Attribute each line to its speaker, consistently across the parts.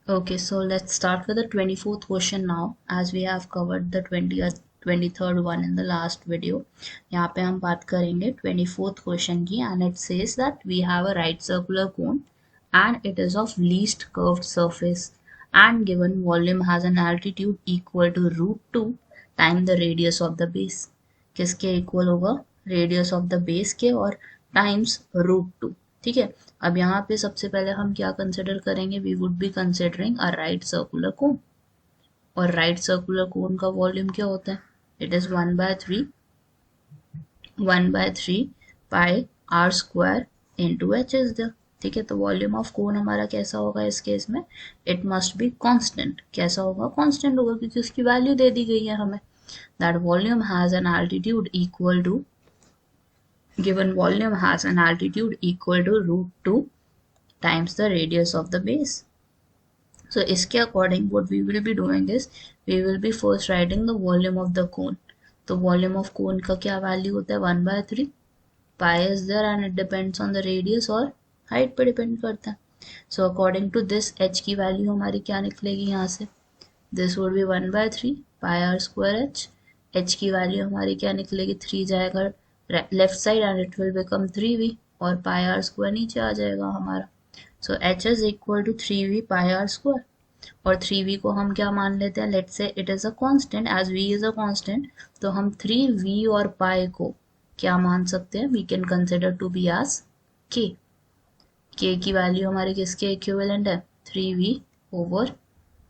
Speaker 1: Okay, so let's start with the 24th question now, as we have covered the 23rd one in the last video. यहाँ पे हम बात करेंगे 24th question की, and it says that we have a right circular cone and it is of least curved surface and given volume has an altitude equal to √2 times the radius of the base. किसके equal होगा? Radius of the base के और times √2. ठीक है, अब यहाँ पे सबसे पहले हम क्या कंसिडर करेंगे? We would be considering a right circular cone, और राइट सर्कुलर कोन का वॉल्यूम क्या होता है? It is 1/3 pi r square into h is the. ठीक है, तो वॉल्यूम ऑफ कोन हमारा कैसा होगा इस केस में? It must be constant. कैसा होगा? कांस्टेंट होगा, क्योंकि उसकी वैल्यू दे दी गई है हमें. That volume has an altitude equal to, given volume has an altitude equal to √2 times the radius of the base. So इसके according what we will be doing is we will be first writing the volume of the cone. तो volume of cone का क्या value होता है? 1/3. Pi is there and it depends on the radius और height पे depend करता है. So according to this h की value हमारी क्या निकलेगी यहाँ से? This would be 1/3 pi r square h. h की value हमारी क्या निकलेगी? 3 जाएगा left side and it will become 3v, और पाई आर स्क्वायर नीचे आ जाएगा हमारा. So h is equal to 3v pi r square, और 3v को हम क्या मान लेते हैं? Let's say it is a constant, as v is a constant, तो हम 3v और पाई को क्या मान सकते हैं? We can consider to be as k. k की वैल्यू हमारे किसके इक्विवेलेंट है? 3v ओवर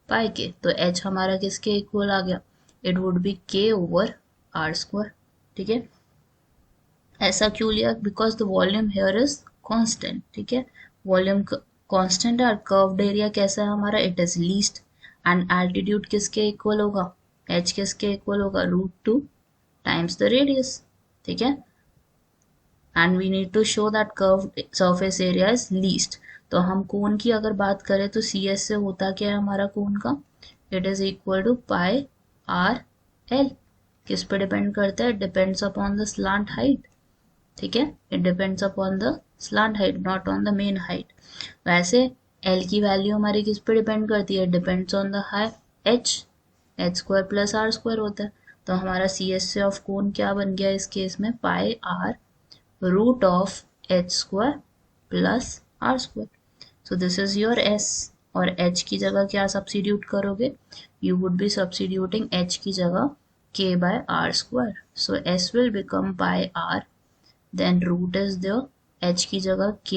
Speaker 1: पाई के. तो h हमारा किसके इक्वल आ गया? It would be k over r square. ठीक है, ऐसा क्यों लिया? Because the volume here is constant. ठीक है, वॉल्यूम कांस्टेंट है और कर्व्ड एरिया कैसा है हमारा? It is least. And altitude किसके इक्वल होगा? h किसके इक्वल होगा? √2 टाइम्स द रेडियस. ठीक है, and we need to show that curved surface area is least. तो हम कोन की अगर बात करें तो cs से होता क्या है हमारा कोन का? It is equal to pi r l. किस पे डिपेंड करता है? Depends upon the slant height. ठीक है, it depends upon the slant height, not on the main height. वैसे एल की वैल्यू हमारी किस पे डिपेंड करती है? Depends on the height h square plus r square होता है. तो हमारा सी एस से ऑफ कोन क्या बन गया इस केस में? Pi r root of h square plus r square. So this is your s, और एच की जगह क्या सब्सिट्यूट करोगे? You would be substituting h की जगह k by r square. So s will become pi r, then root is there, h की जगह k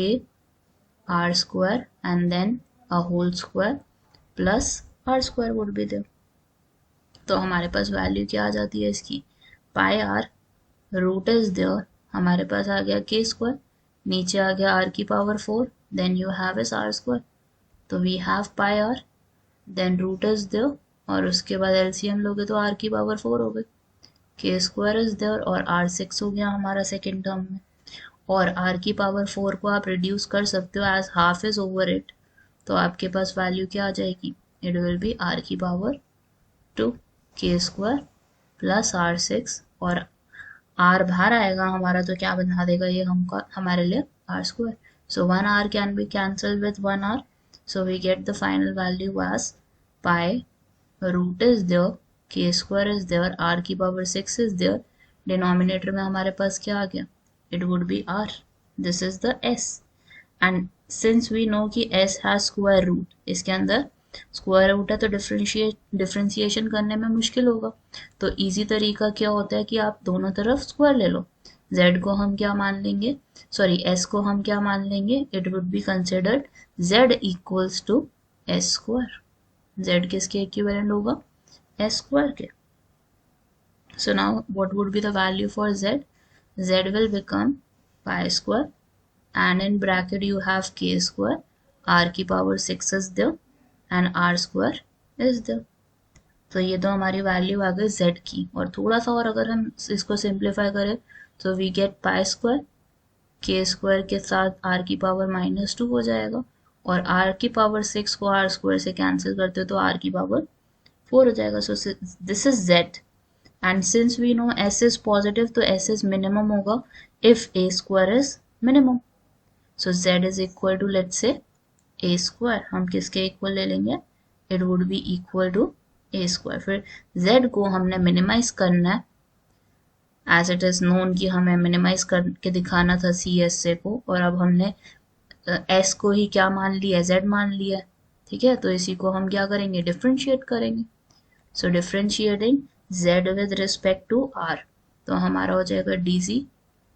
Speaker 1: r square and then a whole square plus r square would be there. तो हमारे पास value क्या आ जाती है इसकी? पाई आर रूट इज देयर, हमारे पास आ गया k स्क्वायर, नीचे आ गया r की power 4, then you have is r square. तो we have pi r, then root is there, और उसके बाद एलसीएम लोगे तो r की पावर 4 हो गई, k स्क्वायर इज देयर, और r 6 हो गया हमारा सेकेंड टर्म में. और r की पावर 4 को आप रिड्यूस कर सकते हो as half is over it, तो आपके पास वैल्यू क्या आ जाएगी? इट विल बी r की power 2 k square plus r6, और r बाहर आएगा हमारा तो क्या बना देगा ये हमका हमारे लिए? r square. So 1 r can be cancel with 1 r, so we get the final value as pi root is there, k square is there, r की पावर 6 is there, डिनोमिनेटर में हमारे पास क्या आ गया? it would be r. this is the s, and since we know कि s has square root, इसके अंदर square root है तो डिफ्रेंशिएशन करने में मुश्किल होगा. तो इजी तरीका क्या होता है कि आप दोनों तरफ स्क्वायर ले लो. z को हम क्या मान लेंगे? सॉरी, s को हम क्या मान लेंगे? It would be considered z equals to s square. z किसके इक्विवेलेंट होगा? s स्क्वायर के. So now what would be the value for z? Z will become pi square, and in bracket you have k square, r की power 6 is there and r square is there. तो ये तो हमारी value आ गई z की, और थोड़ा सा और अगर हम इसको सिंप्लीफाई करें तो we get pi square, k square के साथ r की पावर -2 हो जाएगा, और r की पावर 6 को r स्क्वायर से कैंसिल करते हो तो r की पावर 4 हो जाएगा. So this is z, and since we know s is positive तो s इज मिनिमम होगा if a square is minimum. So z is equal to let's say a square, हम किसके इक्वल ले लेंगे? It would be equal to a square. फिर z को हमने मिनिमाइज करना है, एज इट इज नोन कि हमें मिनिमाइज करके दिखाना था सी एस से को, और अब हमने s को ही क्या मान लिया, z मान लिया। ठीक है, तो इसी को हम क्या करेंगे, डिफ्रेंशिएट करेंगे। So differentiating z with respect to r, तो हमारा हो जाएगा dz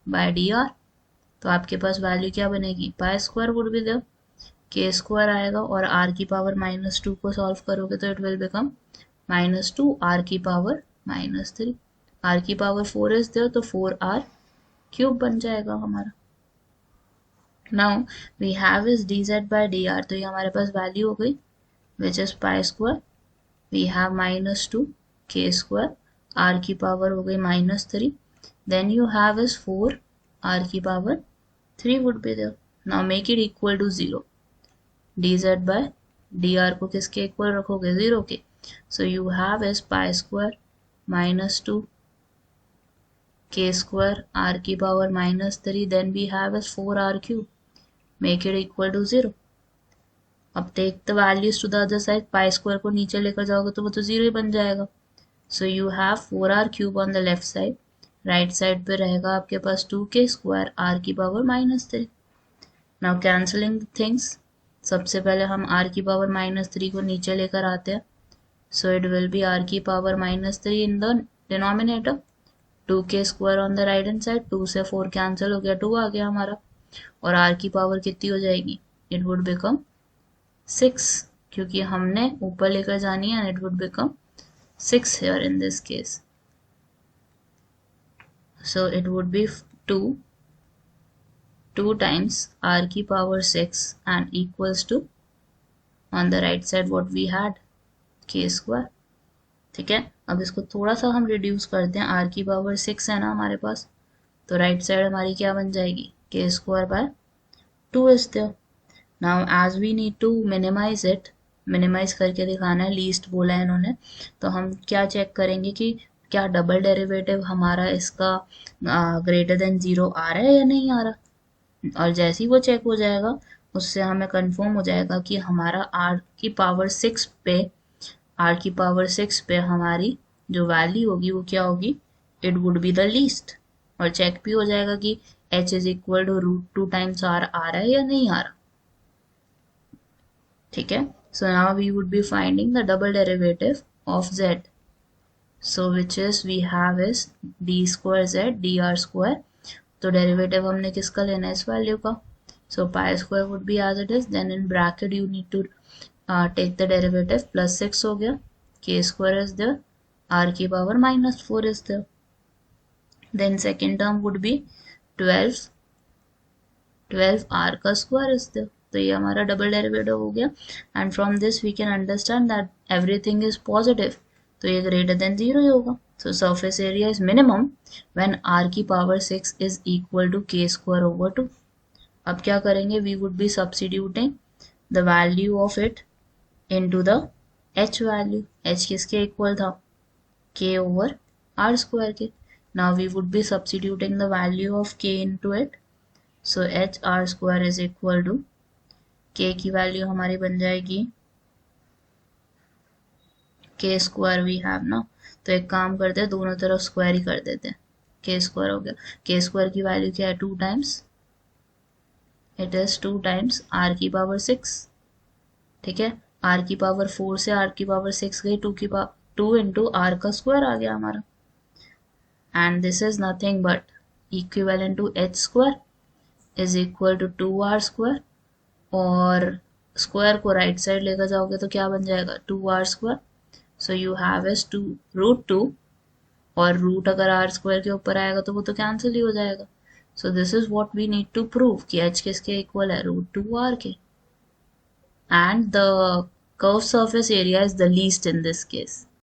Speaker 1: बाय dr। तो आपके पास वैल्यू क्या बनेगी, pi square would be there, k square आएगा, और r की पावर -2 को सॉल्व करोगे तो इट विल बिकम -2 r की पावर -3। r की पावर 4 इज देयर, तो 4r क्यूब बन जाएगा हमारा। Now we have is dz by dr, तो ये हमारे पास वैल्यू हो गई which is pi square. We have -2 k square, r की पावर हो गई -3, then you have is 4 r की power 3 would be there. Now make it equal to 0, dz by dr को किसके इक्वल रखोगे, 0 के। So you have is pi square -2 k square, r की power -3, then we have is 4r cube, make it equal to 0। अब take the values to the other side, pi square को नीचे लेकर जाओगे तो वो तो 0 ही बन जाएगा। सो you have 4r cube on the left side, right side पे रहेगा आपके पास 2 के स्क्वायर, r की पावर -3। नाउ कैंसलिंग थिंग्स, सबसे पहले हम r की पावर -3 को नीचे लेकर आते हैं। So it will be r की power -3 in the denominator, 2 k square on the right hand side, 2 से 4 कैंसिल हो गया, 2 आ गया हमारा, और r की पावर कितनी हो जाएगी, इट वुड बिकम 6, क्योंकि हमने ऊपर लेकर जानी है, and it would become 6 here in this case. So it would B 2 times r की power 6 and equals to on the right side what we had, k square। ठीक है, अब इसको थोड़ा सा हम रिड्यूस करते हैं, r की पावर 6 है ना हमारे पास, तो राइट साइड हमारी क्या बन जाएगी, k square by 2 is there। now as we need to minimize it, minimize करके दिखाना है, लीस्ट बोला है इन्होंने, तो हम क्या चेक करेंगे कि क्या डबल डेरिवेटिव हमारा इसका ग्रेटर देन 0 आ रहा है या नहीं आ रहा, और जैसे ही वो चेक हो जाएगा उससे हमें कंफर्म हो जाएगा कि हमारा r की पावर 6 पे हमारी जो वैल्यू होगी वो क्या होगी, it would be the least, और चेक भी हो जाएगा कि h is equal to √2 times r आ रहा है या नहीं आ रहा। ठीक है, so now we would be finding the double derivative of z, so which is we have is d square z dr square, तो डेरिवेटिव हमने किसका लेना है, इस वैल्यू का। So pi square would be as it is, then in bracket you need to take the derivative, +6 हो गया, k square is there, r की power -4 is there, then second term would be 12 r का square is there. तो ये हमारा double derivative हो गया, and from this we can understand that everything is positive, तो ये ग्रेटर देन 0 ही होगा। So surface area is minimum when r की power 6 is equal to k square over 2। अब क्या करेंगे, we would be substituting the value of it into the h value। h किसके equal था, k over r square के। Now we would be substituting the value of k into it। So h r square is equal to k की value हमारी बन जाएगी k square we have ना, तो एक काम करते हैं, दोनों तरफ स्क्वायर ही कर देते हैं, के स्क्वायर हो गया, के स्क्वायर की वैल्यू क्या है, 2 times, it is 2 times r की पावर 6। ठीक है, r की पावर 4 से r की पावर 6 गई, 2 इंटू r का स्क्वायर आ गया हमारा, and this is nothing but equivalent to h square is equal to 2r square, और स्क्वायर को राइट साइड लेकर जाओगे तो क्या बन जाएगा, 2r square. So you have is √2, और रूट अगर r स्क्वायर के ऊपर आएगा तो वो तो कैंसिल ही हो जाएगा। So this is what we need to prove कि h किसके इक्वल है, √2r के, and the curve surface area is the least in this case.